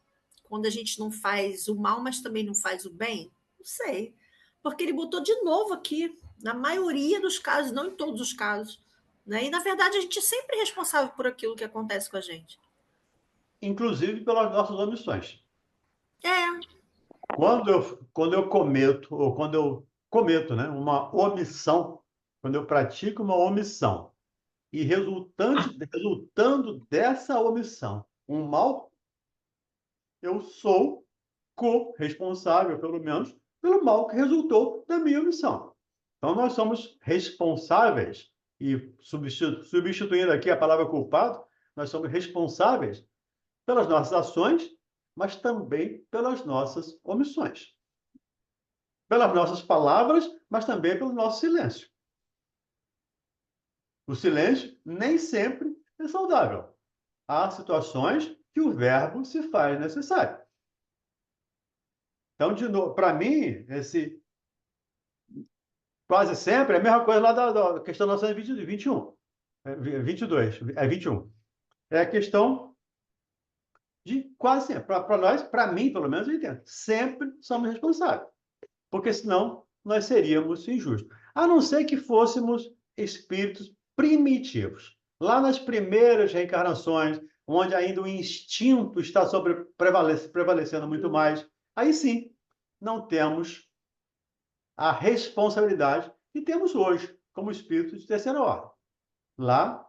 quando a gente não faz o mal, mas também não faz o bem? Não sei. Porque ele botou de novo aqui, na maioria dos casos, não em todos os casos. Né? E, na verdade, a gente é sempre responsável por aquilo que acontece com a gente. Inclusive pelas nossas omissões. É. Quando eu cometo, ou quando eu cometo, né, uma omissão, quando eu pratico uma omissão, e resultando dessa omissão, um mal, eu sou corresponsável, pelo menos, pelo mal que resultou da minha omissão. Então, nós somos responsáveis, e substituindo aqui a palavra culpado, nós somos responsáveis pelas nossas ações, mas também pelas nossas omissões. Pelas nossas palavras, mas também pelo nosso silêncio. O silêncio nem sempre é saudável. Há situações que o verbo se faz necessário. Então, de novo, para mim, esse quase sempre é a mesma coisa lá da questão 921, 22, 21. É a questão de quase sempre. Para nós, para mim, pelo menos, eu entendo. Sempre somos responsáveis. Porque senão nós seríamos injustos. A não ser que fôssemos espíritos primitivos. Lá nas primeiras reencarnações, onde ainda o instinto está prevalecendo muito mais, aí sim, não temos a responsabilidade que temos hoje, como espíritos de terceira ordem. Lá,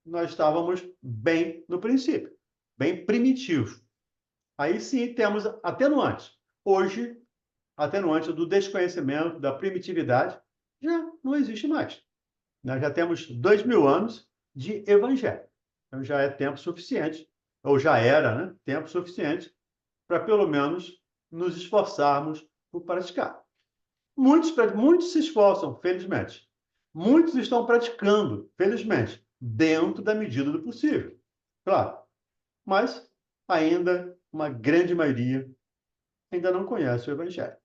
nós estávamos bem no princípio, bem primitivos. Aí sim, temos atenuantes. Hoje, atenuante do desconhecimento, da primitividade, já não existe mais. Nós já temos 2000 anos de evangelho. Então já é tempo suficiente, ou já era, né? Tempo suficiente para, pelo menos, nos esforçarmos por praticar. Muitos se esforçam, felizmente. Muitos estão praticando, felizmente, dentro da medida do possível. Claro. Mas ainda uma grande maioria ainda não conhece o evangelho.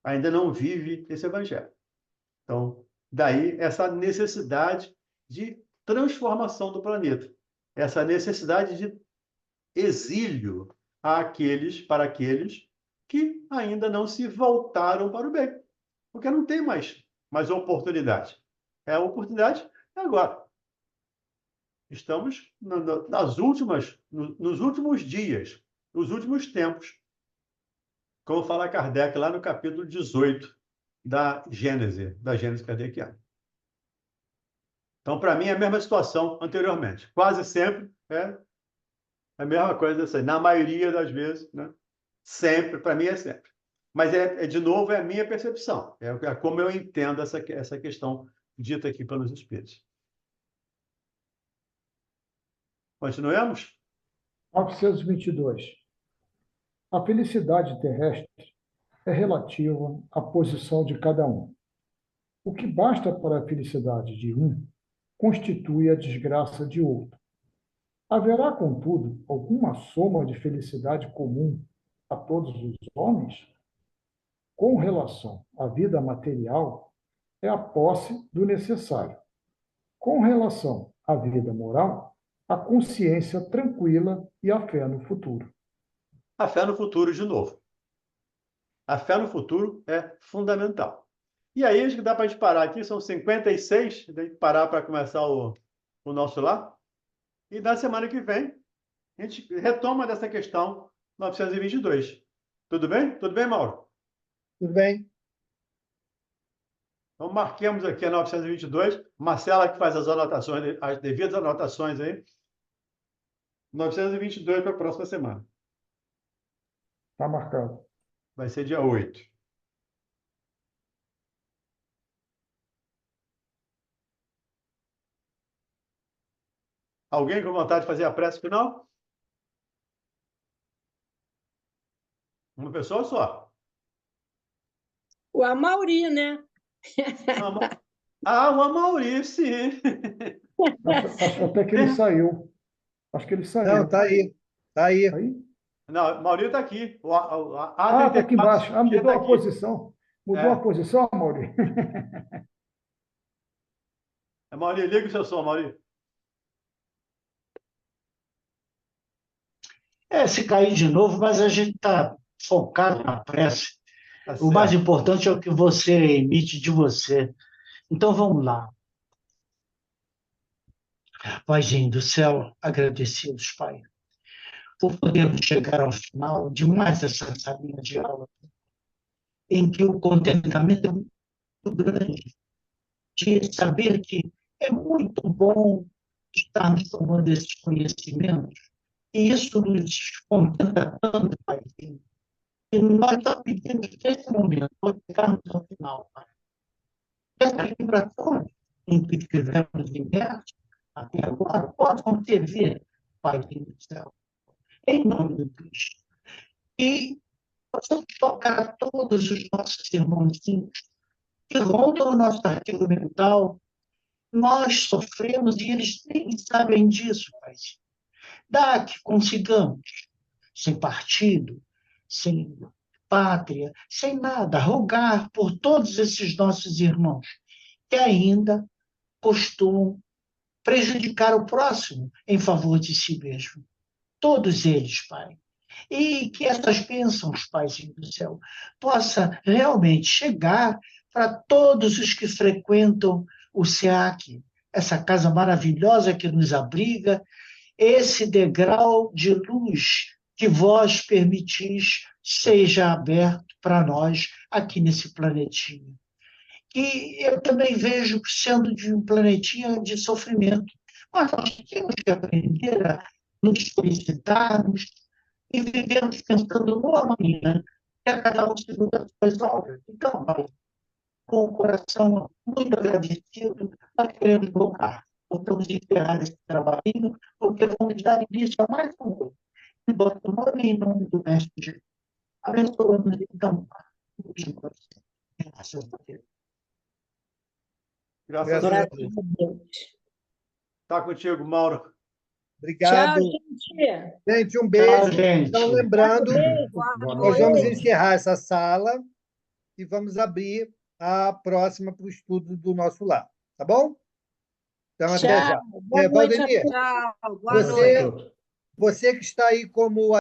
Ainda não vive esse evangelho. Então, daí essa necessidade de transformação do planeta. Essa necessidade de exílio para aqueles que ainda não se voltaram para o bem. Porque não tem mais oportunidade. A oportunidade é agora. Estamos nos últimos dias, nos últimos tempos. Como fala Kardec lá no capítulo 18 da Gênese kardeciana. Então, para mim, é a mesma situação anteriormente. Quase sempre é a mesma coisa assim. Na maioria das vezes, né? Sempre, para mim é sempre. Mas, de novo, é a minha percepção. É como eu entendo essa questão dita aqui pelos Espíritos. Continuemos? 922. A felicidade terrestre é relativa à posição de cada um. O que basta para a felicidade de um constitui a desgraça de outro. Haverá, contudo, alguma soma de felicidade comum a todos os homens? Com relação à vida material, é a posse do necessário. Com relação à vida moral, a consciência tranquila e a fé no futuro. A fé no futuro, de novo. A fé no futuro é fundamental. E aí, acho que dá para a gente parar aqui, são 56, tem que parar para começar o nosso lá. E na semana que vem, a gente retoma dessa questão 922. Tudo bem? Tudo bem, Mauro? Tudo bem. Então, marquemos aqui a 922. Marcela que faz as anotações, as devidas anotações aí. 922 para a próxima semana. Está marcado. Vai ser dia 8. Alguém com vontade de fazer a prece final? Uma pessoa só. O Amauri, né? O Amauri, sim. Acho até que ele saiu. Acho que ele saiu. Não, tá aí. Tá aí. Aí? Não, o Mauri está aqui. Está aqui embaixo. Mudou a posição. Mudou a posição, Mauri? Mauri, liga o seu som, Mauri. Se cair de novo, mas a gente está focado na prece. Tá O mais certo. importante é o que você emite de você. Então, vamos lá. Paizinho do céu, agradecidos, Pai, por podermos chegar ao final de mais essa salinha de aula, em que o contentamento é muito grande, de saber que é muito bom estarmos tomando esses conhecimentos, e isso nos contenta tanto, Paizinho, E nós só pedimos que esse momento, quando chegarmos ao final, Pai, essas vibrações em que estivemos imersos até agora possam servir, Pai do céu, em nome de Cristo. E possamos tocar a todos os nossos irmãozinhos que rondam o nosso arquivo mental. Nós sofremos e eles nem sabem disso, Pai. Dá que consigamos, sem partido, sem pátria, sem nada, rogar por todos esses nossos irmãos que ainda costumam prejudicar o próximo em favor de si mesmo. Todos eles, Pai. E que essas bênçãos, Paizinho do céu, possa realmente chegar para todos os que frequentam o SEAC, essa casa maravilhosa que nos abriga, esse degrau de luz que vós permitis seja aberto para nós aqui nesse planetinha. E eu também vejo sendo de um planetinha de sofrimento. Mas nós temos que aprender a nos felicitarmos e vivermos pensando no amanhã, que a cada um segundo as suas obras. Então, Pai, com o coração muito agradecido, nós queremos voltar. Vamos encerrar esse trabalhinho, porque vamos dar início a mais um outro. Em vosso nome e em nome do Mestre Jesus. Abençoamos, então, graças a Deus. Graças a Graças a Deus. Deus. Tá contigo, Mauro. Obrigado. Tchau, gente. Gente, um Tchau, beijo. gente. Então, lembrando, Boa nós vamos noite. encerrar essa sala e vamos abrir a próxima para o estudo do nosso lar. Tá bom? Então, até já. Tchau. Boa noite a Valdemir, todos. Tchau, boa você, noite. você que está aí como